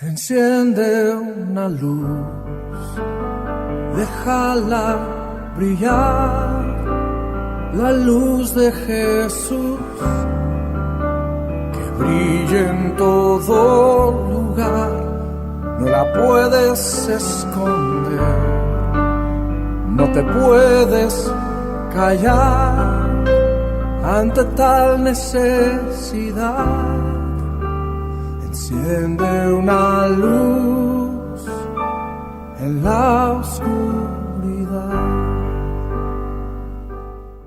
Enciende una luz, déjala brillar, la luz de Jesús, que brille en todo lugar, no la puedes esconder, no te puedes callar ante tal necesidad. Enciende una luz en la oscuridad.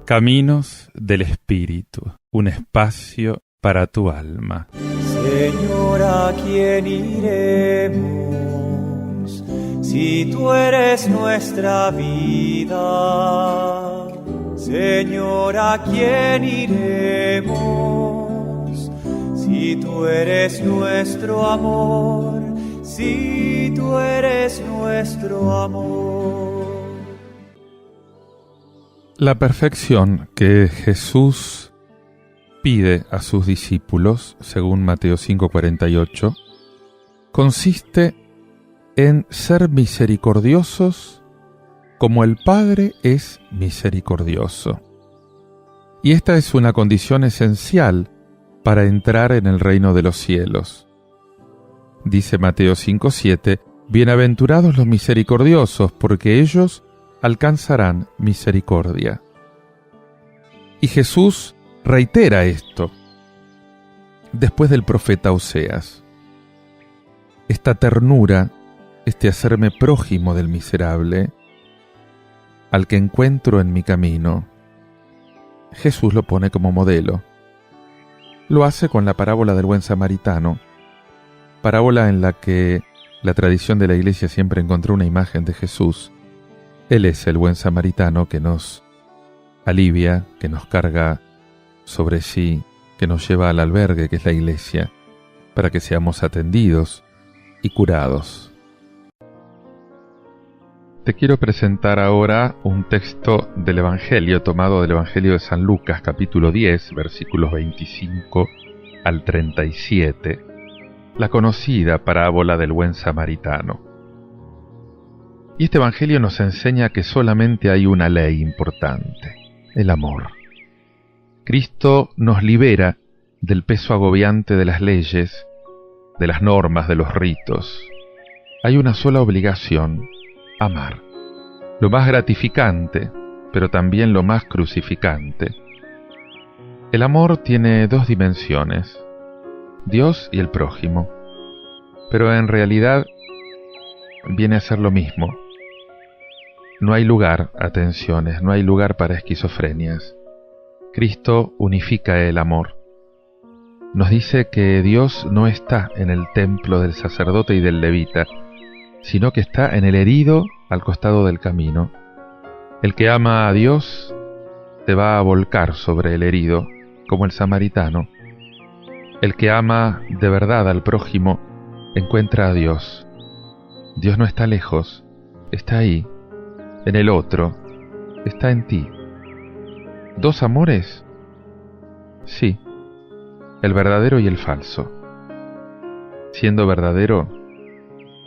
Caminos del Espíritu, un espacio para tu alma. Señor, ¿a quién iremos si tú eres nuestra vida? Señor, ¿a quién iremos si tú eres nuestro amor? Si tú eres nuestro amor. La perfección que Jesús pide a sus discípulos, según Mateo 5:48, consiste en ser misericordiosos como el Padre es misericordioso. Y esta es una condición esencial para entrar en el reino de los cielos. Dice Mateo 5:7, bienaventurados los misericordiosos, porque ellos alcanzarán misericordia. Y Jesús reitera esto después del profeta Oseas. Esta ternura, este hacerme prójimo del miserable, al que encuentro en mi camino, Jesús lo pone como modelo. Lo hace con la parábola del buen samaritano, parábola en la que la tradición de la Iglesia siempre encontró una imagen de Jesús. Él es el buen samaritano que nos alivia, que nos carga sobre sí, que nos lleva al albergue que es la Iglesia, para que seamos atendidos y curados. Te quiero presentar ahora un texto del Evangelio tomado del Evangelio de San Lucas, capítulo 10, versículos 25 al 37, la conocida parábola del buen samaritano. Y este Evangelio nos enseña que solamente hay una ley importante, el amor. Cristo nos libera del peso agobiante de las leyes, de las normas, de los ritos. Hay una sola obligación: amar. Lo más gratificante, pero también lo más crucificante. El amor tiene dos dimensiones: Dios y el prójimo. Pero en realidad viene a ser lo mismo. No hay lugar a tensiones, no hay lugar para esquizofrenias. Cristo unifica el amor. Nos dice que Dios no está en el templo del sacerdote y del levita, sino que está en el herido al costado del camino. El que ama a Dios se va a volcar sobre el herido, como el samaritano. El que ama de verdad al prójimo encuentra a Dios. Dios no está lejos, está ahí, en el otro, está en ti. ¿Dos amores? Sí, el verdadero y el falso. Siendo verdadero,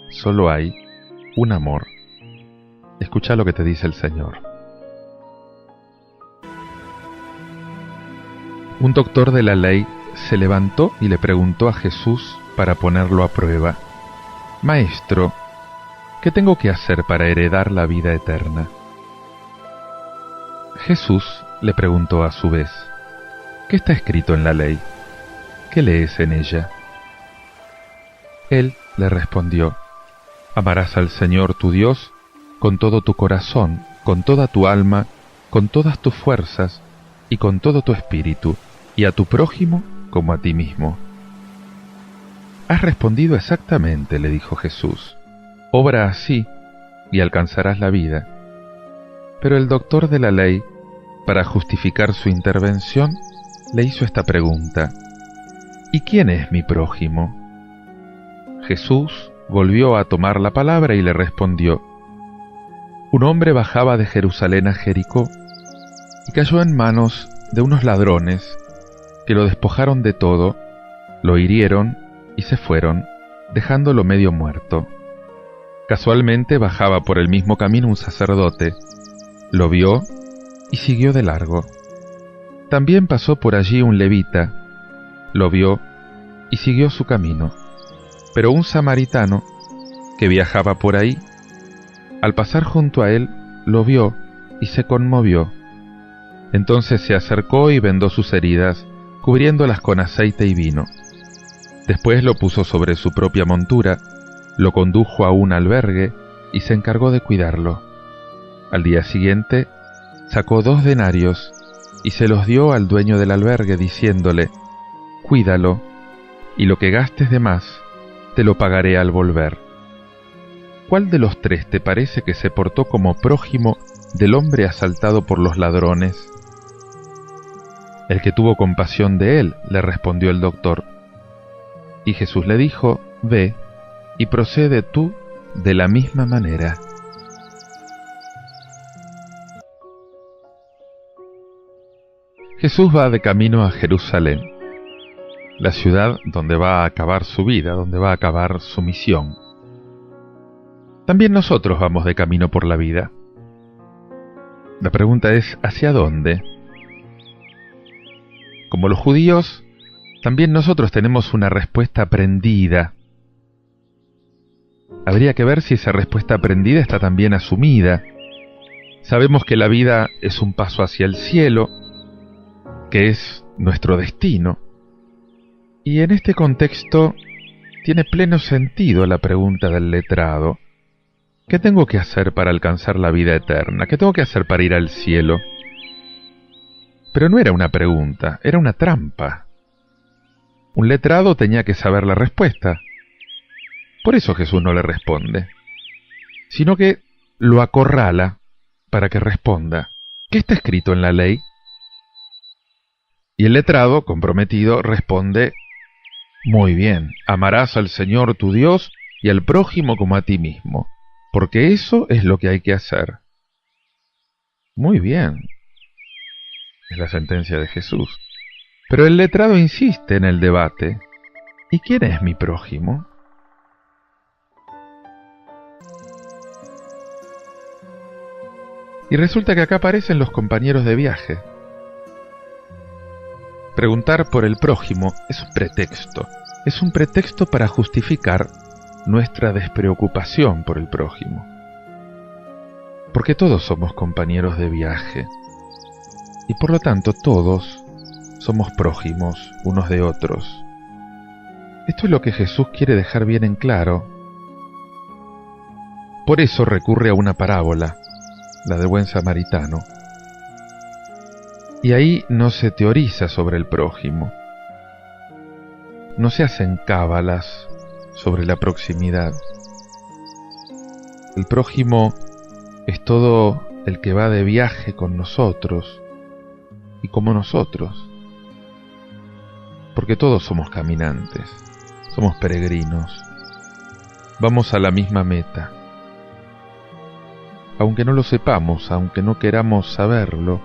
solo hay un amor. Escucha lo que te dice el Señor. Un doctor de la ley se levantó y le preguntó a Jesús para ponerlo a prueba: Maestro, ¿qué tengo que hacer para heredar la vida eterna? Jesús le preguntó a su vez: ¿qué está escrito en la ley? ¿Qué lees en ella? Él le respondió: amarás al Señor tu Dios con todo tu corazón, con toda tu alma, con todas tus fuerzas y con todo tu espíritu, y a tu prójimo como a ti mismo. Has respondido exactamente, le dijo Jesús. Obra así y alcanzarás la vida. Pero el doctor de la ley, para justificar su intervención, le hizo esta pregunta: ¿y quién es mi prójimo? Jesús volvió a tomar la palabra y le respondió: un hombre bajaba de Jerusalén a Jericó y cayó en manos de unos ladrones que lo despojaron de todo, lo hirieron y se fueron, dejándolo medio muerto. Casualmente bajaba por el mismo camino un sacerdote, lo vio y siguió de largo. También pasó por allí un levita, lo vio y siguió su camino. Pero un samaritano, que viajaba por ahí, al pasar junto a él, lo vio y se conmovió. Entonces se acercó y vendó sus heridas, cubriéndolas con aceite y vino. Después lo puso sobre su propia montura, lo condujo a un albergue y se encargó de cuidarlo. Al día siguiente, sacó 2 denarios y se los dio al dueño del albergue, diciéndole: «Cuídalo, y lo que gastes de más, te lo pagaré al volver». ¿Cuál de los 3 te parece que se portó como prójimo del hombre asaltado por los ladrones? El que tuvo compasión de él, le respondió el doctor. Y Jesús le dijo: «Ve, y procede tú de la misma manera». Jesús va de camino a Jerusalén, la ciudad donde va a acabar su vida, donde va a acabar su misión. También nosotros vamos de camino por la vida. La pregunta es: ¿hacia dónde? Como los judíos, también nosotros tenemos una respuesta aprendida. Habría que ver si esa respuesta aprendida está también asumida. Sabemos que la vida es un paso hacia el cielo, que es nuestro destino. Y en este contexto tiene pleno sentido la pregunta del letrado: ¿qué tengo que hacer para alcanzar la vida eterna? ¿Qué tengo que hacer para ir al cielo? Pero no era una pregunta, era una trampa. Un letrado tenía que saber la respuesta. Por eso Jesús no le responde, sino que lo acorrala para que responda. ¿Qué está escrito en la ley? Y el letrado, comprometido, responde: «Muy bien, amarás al Señor tu Dios y al prójimo como a ti mismo, porque eso es lo que hay que hacer». Muy bien, es la sentencia de Jesús. Pero el letrado insiste en el debate: ¿y quién es mi prójimo? Y resulta que acá aparecen los compañeros de viaje. Preguntar por el prójimo es un pretexto para justificar nuestra despreocupación por el prójimo. Porque todos somos compañeros de viaje, y por lo tanto todos somos prójimos unos de otros. Esto es lo que Jesús quiere dejar bien en claro. Por eso recurre a una parábola, la del buen samaritano. Y ahí no se teoriza sobre el prójimo. No se hacen cábalas sobre la proximidad. El prójimo es todo el que va de viaje con nosotros y como nosotros. Porque todos somos caminantes, somos peregrinos. Vamos a la misma meta. Aunque no lo sepamos, aunque no queramos saberlo.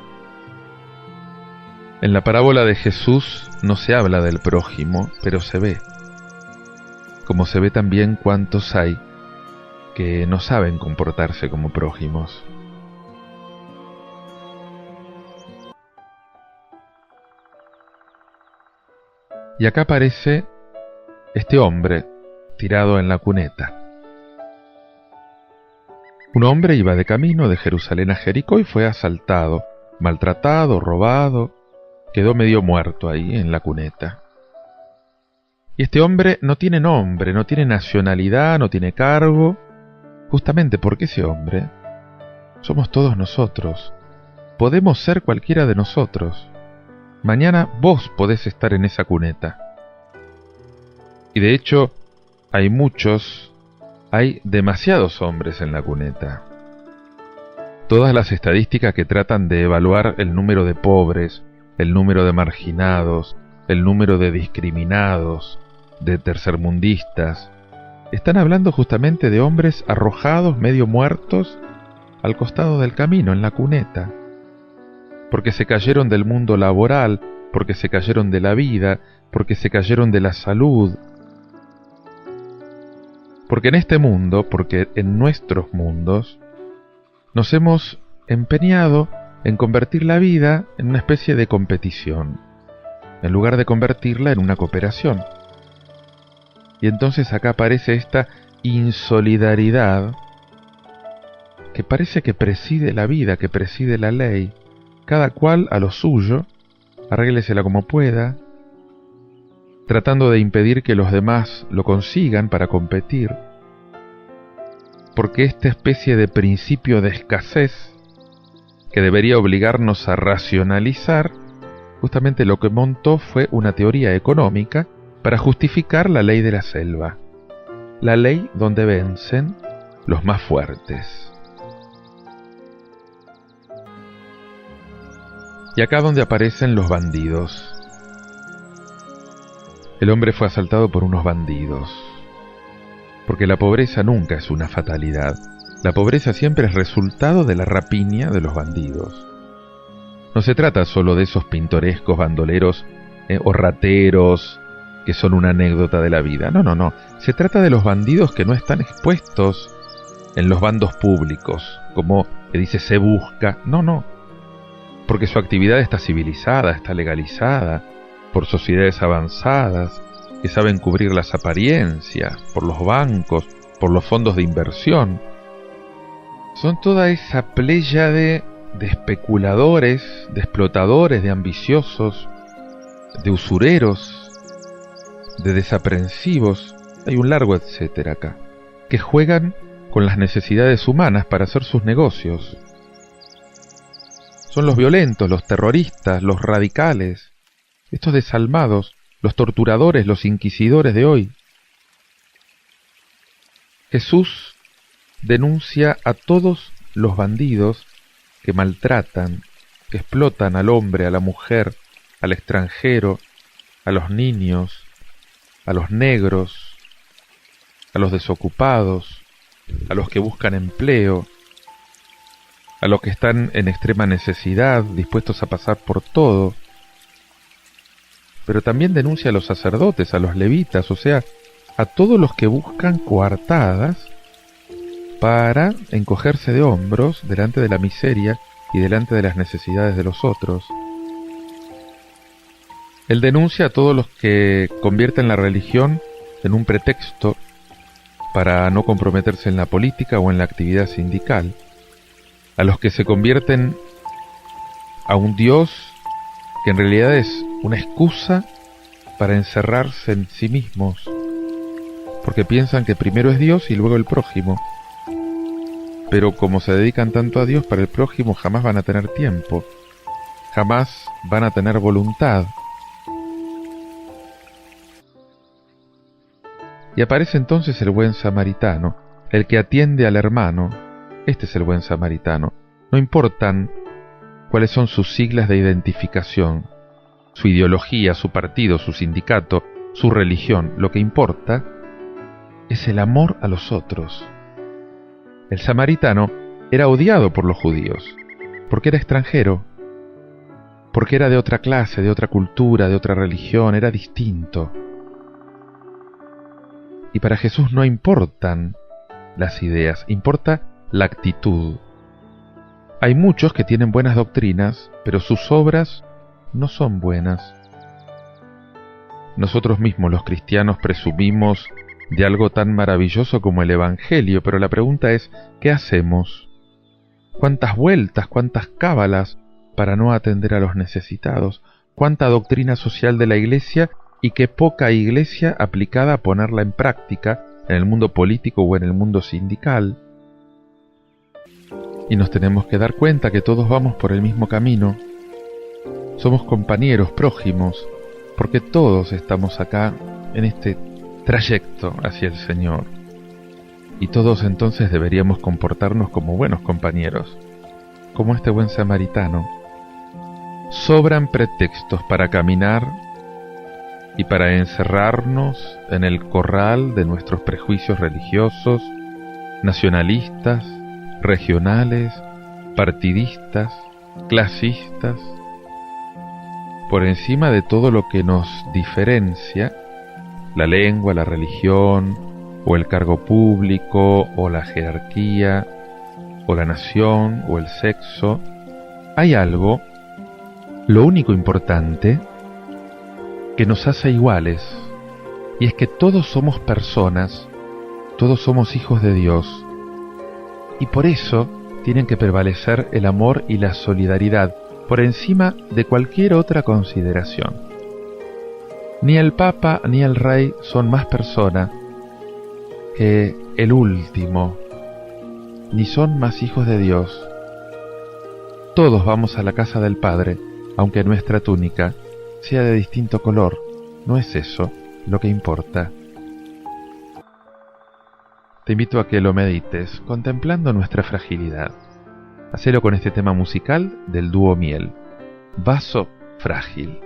En la parábola de Jesús no se habla del prójimo, pero se ve. Como se ve también cuántos hay que no saben comportarse como prójimos. Y acá aparece este hombre tirado en la cuneta. Un hombre iba de camino de Jerusalén a Jericó y fue asaltado, maltratado, robado, quedó medio muerto ahí en la cuneta. Y este hombre no tiene nombre, no tiene nacionalidad, no tiene cargo, justamente porque ese hombre somos todos nosotros. Podemos ser cualquiera de nosotros. Mañana vos podés estar en esa cuneta. Y de hecho, hay demasiados hombres en la cuneta. Todas las estadísticas que tratan de evaluar el número de pobres, el número de marginados, el número de discriminados, de tercermundistas, están hablando justamente de hombres arrojados, medio muertos, al costado del camino, en la cuneta. Porque se cayeron del mundo laboral, porque se cayeron de la vida, porque se cayeron de la salud. Porque en este mundo, porque en nuestros mundos, nos hemos empeñado en convertir la vida en una especie de competición, en lugar de convertirla en una cooperación. Y entonces acá aparece esta insolidaridad que parece que preside la vida, que preside la ley, cada cual a lo suyo, arréglesela como pueda, tratando de impedir que los demás lo consigan para competir, porque esta especie de principio de escasez que debería obligarnos a racionalizar, justamente lo que montó fue una teoría económica para justificar la ley de la selva, la ley donde vencen los más fuertes. Y acá donde aparecen los bandidos. El hombre fue asaltado por unos bandidos, porque la pobreza nunca es una fatalidad. La pobreza siempre es resultado de la rapiña de los bandidos. No se trata solo de esos pintorescos bandoleros o rateros que son una anécdota de la vida. No. Se trata de los bandidos que no están expuestos en los bandos públicos, como que dice se busca. No. Porque su actividad está civilizada, está legalizada por sociedades avanzadas que saben cubrir las apariencias, por los bancos, por los fondos de inversión. Son toda esa pléyade de especuladores, de explotadores, de ambiciosos, de usureros, de desaprensivos, hay un largo etcétera acá, que juegan con las necesidades humanas para hacer sus negocios. Son los violentos, los terroristas, los radicales, estos desalmados, los torturadores, los inquisidores de hoy. Jesús denuncia a todos los bandidos que maltratan, que explotan al hombre, a la mujer, al extranjero, a los niños, a los negros, a los desocupados, a los que buscan empleo, a los que están en extrema necesidad, dispuestos a pasar por todo. Pero también denuncia a los sacerdotes, a los levitas, o sea, a todos los que buscan coartadas para encogerse de hombros delante de la miseria y delante de las necesidades de los otros. Él denuncia a todos los que convierten la religión en un pretexto para no comprometerse en la política o en la actividad sindical, a los que se convierten a un Dios que en realidad es una excusa para encerrarse en sí mismos, porque piensan que primero es Dios y luego el prójimo. Pero como se dedican tanto a Dios, para el prójimo jamás van a tener tiempo, jamás van a tener voluntad. Y aparece entonces el buen samaritano, el que atiende al hermano. Este es el buen samaritano. No importan cuáles son sus siglas de identificación, su ideología, su partido, su sindicato, su religión. Lo que importa es el amor a los otros. El samaritano era odiado por los judíos, porque era extranjero, porque era de otra clase, de otra cultura, de otra religión, era distinto. Y para Jesús no importan las ideas, importa la actitud. Hay muchos que tienen buenas doctrinas, pero sus obras no son buenas. Nosotros mismos, los cristianos, presumimos de algo tan maravilloso como el Evangelio, pero la pregunta es, ¿qué hacemos? ¿Cuántas vueltas, cuántas cábalas para no atender a los necesitados? ¿Cuánta doctrina social de la Iglesia y qué poca Iglesia aplicada a ponerla en práctica en el mundo político o en el mundo sindical? Y nos tenemos que dar cuenta que todos vamos por el mismo camino. Somos compañeros, prójimos, porque todos estamos acá en este trayecto hacia el Señor. Y todos entonces deberíamos comportarnos como buenos compañeros, como este buen samaritano. Sobran pretextos para caminar y para encerrarnos en el corral de nuestros prejuicios religiosos, nacionalistas, regionales, partidistas, clasistas. Por encima de todo lo que nos diferencia, la lengua, la religión, o el cargo público, o la jerarquía, o la nación, o el sexo. Hay algo, lo único importante, que nos hace iguales, y es que todos somos personas, todos somos hijos de Dios, y por eso tienen que prevalecer el amor y la solidaridad por encima de cualquier otra consideración. Ni el Papa ni el Rey son más persona que el último, ni son más hijos de Dios. Todos vamos a la casa del Padre, aunque nuestra túnica sea de distinto color. ¿No es eso lo que importa? Te invito a que lo medites, contemplando nuestra fragilidad. Hacelo con este tema musical del dúo Miel, Vaso Frágil.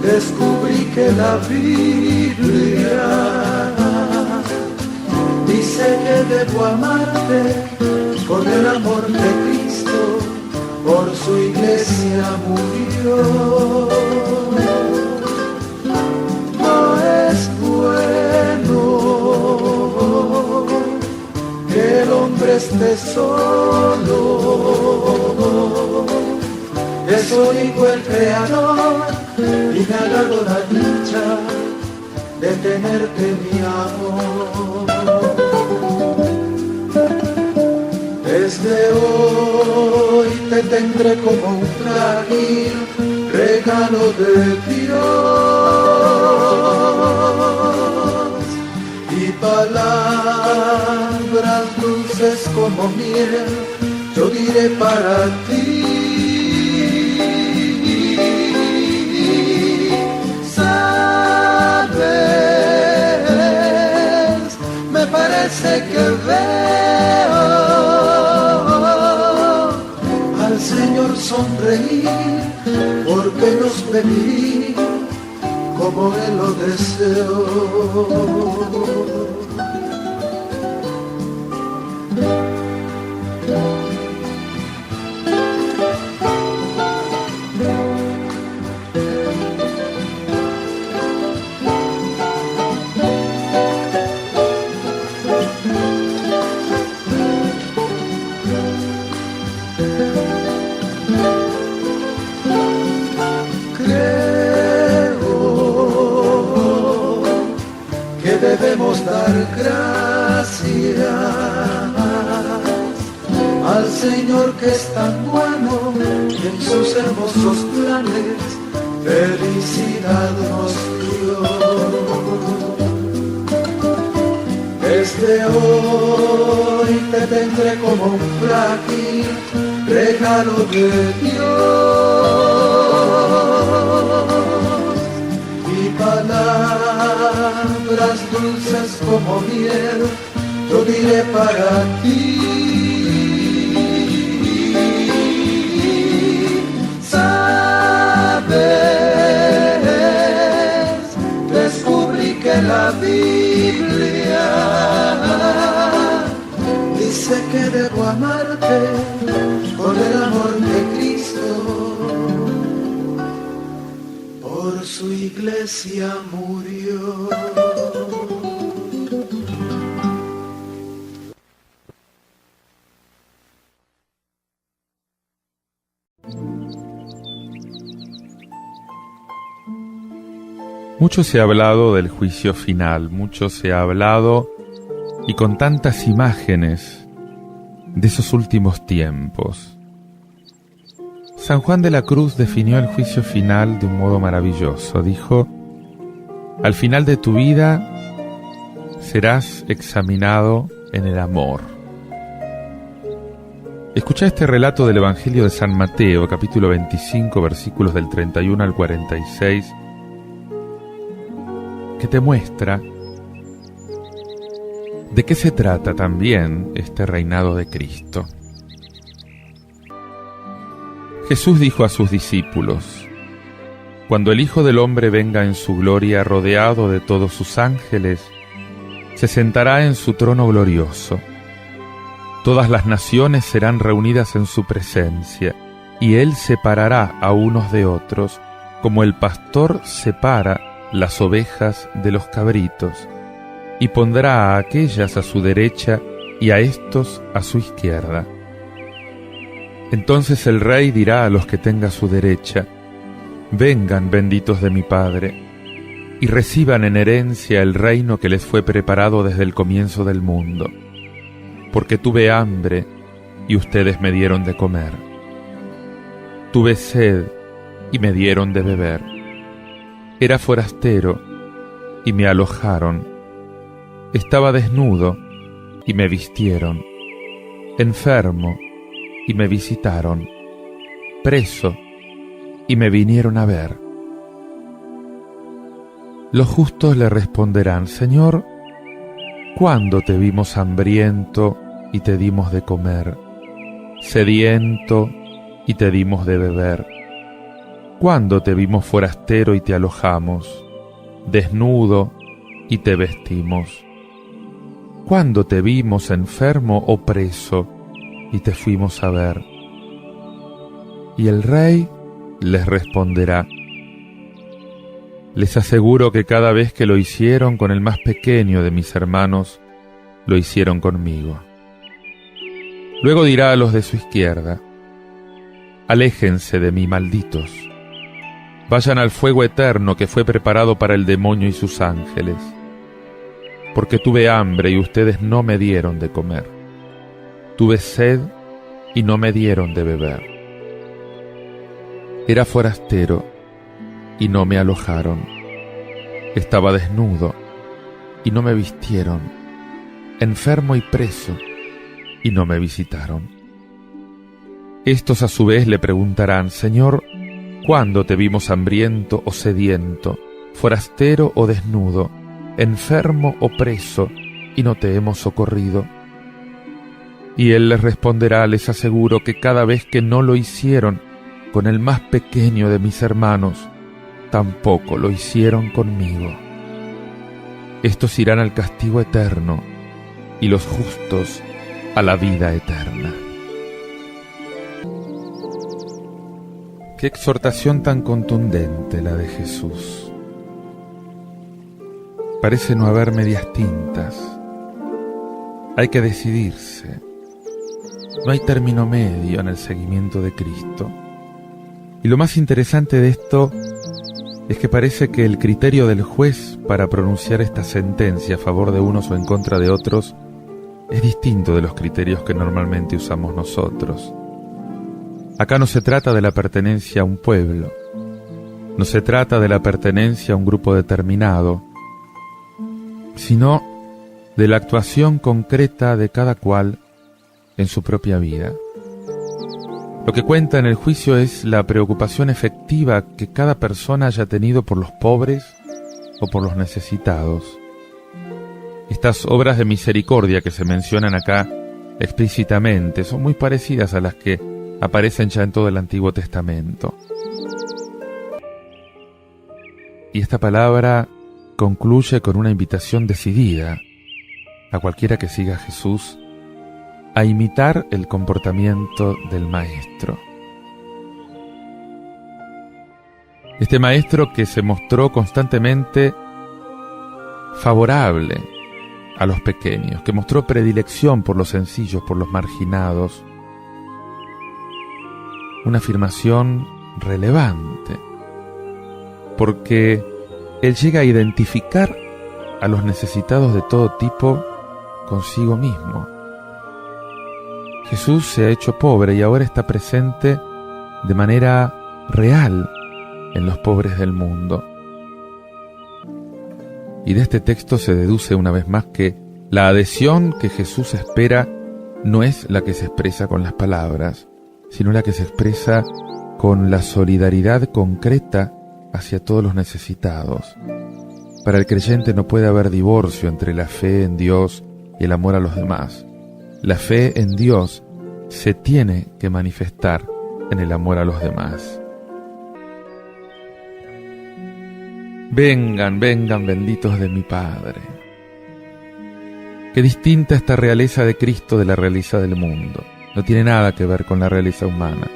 Descubrí que la Biblia dice que debo amarte con el amor de Cristo, por su iglesia murió. No es bueno que el hombre esté solo, eso dijo el Creador, y me ha dado la dicha de tenerte, mi amor. Desde hoy te tendré como un frágil regalo de Dios, y palabras dulces como miel yo diré para ti. Parece que veo al Señor sonreír, porque nos ve vivir como Él lo deseó. Debemos dar gracias al Señor, que es tan bueno y en sus hermosos planes felicidad nos dio. Desde hoy te tendré como un frágil regalo de Dios, y palabras dulces como miel yo diré para ti. Sabes, descubrí que la Biblia dice que debo amarte con el amor de Cristo, por su iglesia murió. Mucho se ha hablado del juicio final, mucho se ha hablado, y con tantas imágenes, de esos últimos tiempos. San Juan de la Cruz definió el juicio final de un modo maravilloso. Dijo: al final de tu vida serás examinado en el amor. Escuchá este relato del Evangelio de San Mateo, capítulo 25, versículos del 31 al 46, que te muestra ¿De qué se trata también este reinado de Cristo? Jesús dijo a sus discípulos: cuando el Hijo del Hombre venga en su gloria rodeado de todos sus ángeles, se sentará en su trono glorioso. Todas las naciones serán reunidas en su presencia, y Él separará a unos de otros, como el pastor separa las ovejas de los cabritos, y pondrá a aquellas a su derecha y a estos a su izquierda. Entonces el Rey dirá a los que tenga a su derecha: vengan, benditos de mi Padre, y reciban en herencia el reino que les fue preparado desde el comienzo del mundo. Porque tuve hambre, y ustedes me dieron de comer. Tuve sed, y me dieron de beber. Era forastero, y me alojaron. Estaba desnudo, y me vistieron. Enfermo, y me visitaron. Preso, y me vinieron a ver. Los justos le responderán: Señor, ¿cuándo te vimos hambriento y te dimos de comer? Sediento y te dimos de beber. ¿Cuándo te vimos forastero y te alojamos? Desnudo y te vestimos. ¿Cuándo te vimos enfermo o preso y te fuimos a ver? Y el Rey les responderá: les aseguro que cada vez que lo hicieron con el más pequeño de mis hermanos, lo hicieron conmigo. Luego dirá a los de su izquierda: aléjense de mí, malditos. Vayan al fuego eterno que fue preparado para el demonio y sus ángeles. Porque tuve hambre y ustedes no me dieron de comer. Tuve sed y no me dieron de beber. Era forastero y no me alojaron. Estaba desnudo y no me vistieron. Enfermo y preso y no me visitaron. Estos a su vez le preguntarán: Señor, ¿cuándo te vimos hambriento o sediento, forastero o desnudo, enfermo o preso, y no te hemos socorrido? Y Él les responderá: les aseguro que cada vez que no lo hicieron con el más pequeño de mis hermanos, tampoco lo hicieron conmigo. Estos irán al castigo eterno, y los justos a la vida eterna. Qué exhortación tan contundente la de Jesús. Parece no haber medias tintas. Hay que decidirse. No hay término medio en el seguimiento de Cristo. Y lo más interesante de esto es que parece que el criterio del juez para pronunciar esta sentencia a favor de unos o en contra de otros es distinto de los criterios que normalmente usamos nosotros. Acá no se trata de la pertenencia a un pueblo, no se trata de la pertenencia a un grupo determinado, sino de la actuación concreta de cada cual en su propia vida. Lo que cuenta en el juicio es la preocupación efectiva que cada persona haya tenido por los pobres o por los necesitados. Estas obras de misericordia que se mencionan acá explícitamente son muy parecidas a las que aparecen ya en todo el Antiguo Testamento. Y esta palabra concluye con una invitación decidida a cualquiera que siga a Jesús a imitar el comportamiento del Maestro. Este Maestro que se mostró constantemente favorable a los pequeños, que mostró predilección por los sencillos, por los marginados. Una afirmación relevante, porque Él llega a identificar a los necesitados de todo tipo consigo mismo. Jesús se ha hecho pobre y ahora está presente de manera real en los pobres del mundo. Y de este texto se deduce una vez más que la adhesión que Jesús espera no es la que se expresa con las palabras, sino la que se expresa con la solidaridad concreta hacia todos los necesitados. Para el creyente no puede haber divorcio entre la fe en Dios y el amor a los demás. La fe en Dios se tiene que manifestar en el amor a los demás. Vengan, vengan, benditos de mi Padre. Qué distinta esta realeza de Cristo de la realeza del mundo. No tiene nada que ver con la realeza humana.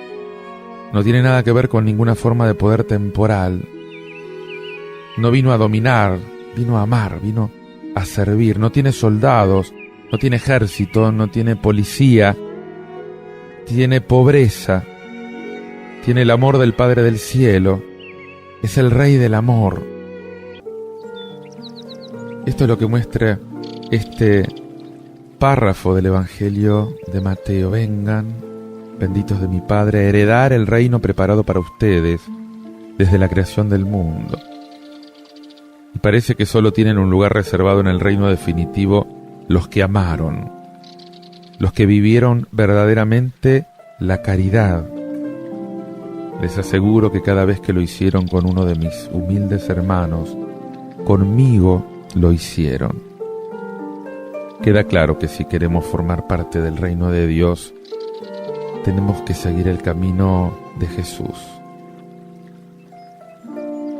No tiene nada que ver con ninguna forma de poder temporal. No vino a dominar, vino a amar, vino a servir. No tiene soldados, no tiene ejército, no tiene policía. Tiene pobreza. Tiene el amor del Padre del Cielo. Es el Rey del amor. Esto es lo que muestra este párrafo del Evangelio de Mateo. Vengan, benditos de mi Padre, a heredar el reino preparado para ustedes desde la creación del mundo. Y parece que solo tienen un lugar reservado en el reino definitivo los que amaron, los que vivieron verdaderamente la caridad. Les aseguro que cada vez que lo hicieron con uno de mis humildes hermanos, conmigo lo hicieron. Queda claro que si queremos formar parte del reino de Dios, tenemos que seguir el camino de Jesús.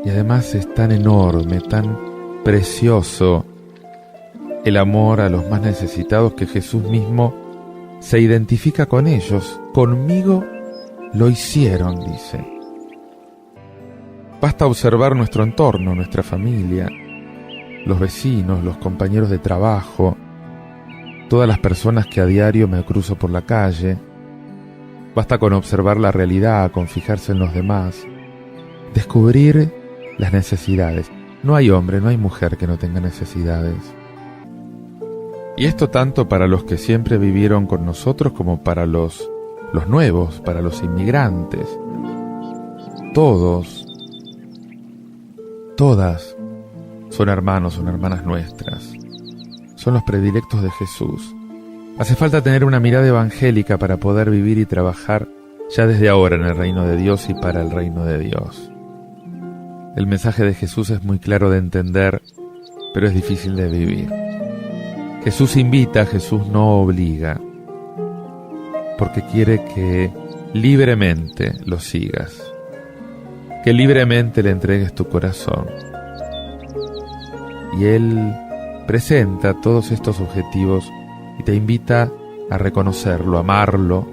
Y además es tan enorme, tan precioso el amor a los más necesitados que Jesús mismo se identifica con ellos. Conmigo lo hicieron, dice. Basta observar nuestro entorno, nuestra familia, los vecinos, los compañeros de trabajo, todas las personas que a diario me cruzo por la calle. Basta con observar la realidad, con fijarse en los demás, descubrir las necesidades. No hay hombre, no hay mujer que no tenga necesidades. Y esto tanto para los que siempre vivieron con nosotros como para los nuevos, para los inmigrantes. Todos, todas son hermanos, son hermanas nuestras. Son los predilectos de Jesús. Hace falta tener una mirada evangélica para poder vivir y trabajar ya desde ahora en el reino de Dios y para el reino de Dios. El mensaje de Jesús es muy claro de entender, pero es difícil de vivir. Jesús invita, Jesús no obliga, porque quiere que libremente lo sigas, que libremente le entregues tu corazón. Y Él presenta todos estos objetivos y te invita a reconocerlo, a amarlo,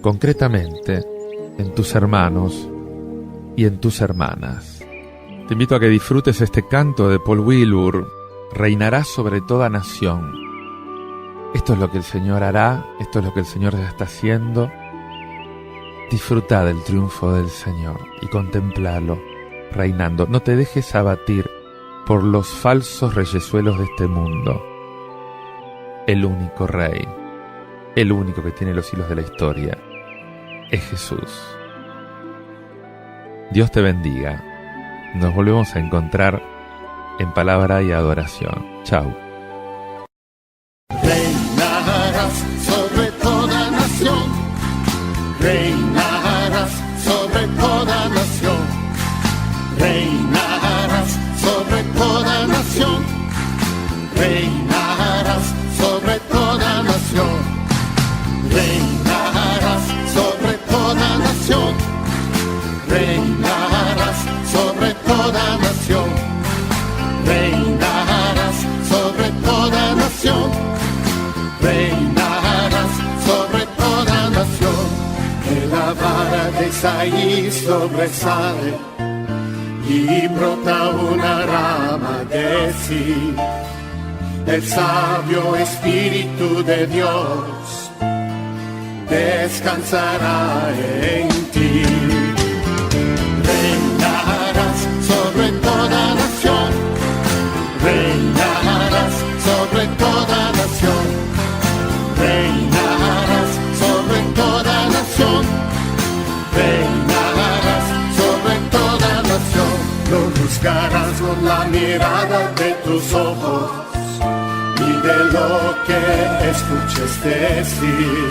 concretamente en tus hermanos y en tus hermanas. Te invito a que disfrutes este canto de Paul Wilbur, Reinarás sobre toda nación. Esto es lo que el Señor hará, esto es lo que el Señor ya está haciendo. Disfruta del triunfo del Señor y contemplalo reinando. No te dejes abatir por los falsos reyesuelos de este mundo. El único Rey, el único que tiene los hilos de la historia, es Jesús. Dios te bendiga. Nos volvemos a encontrar en palabra y adoración. Chau. Reinarás sobre toda nación, reinarás sobre toda nación, reinarás sobre toda nación, reinarás sobre toda nación, reinarás sobre toda nación, reinarás sobre toda nación, reinarás sobre toda nación, reinarás sobre toda nación. Que la vara de Isaí sobresale y brota una rama de sí. El sabio Espíritu de Dios descansará en ti. Reinarás sobre toda nación, reinarás sobre toda nación, reinarás sobre toda nación, reinarás sobre toda nación. Lo buscarás con la mirada de tus ojos y de lo que escuches decir,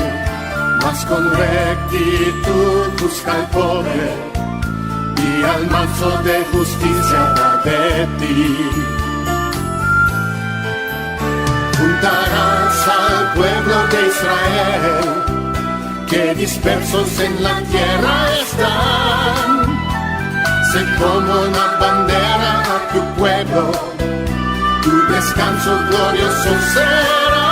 mas con rectitud busca al pobre y al manso de justicia da de ti. contarás al pueblo de Israel que dispersos en la tierra están. Sé como una bandera a tu pueblo, tu descanso glorioso será.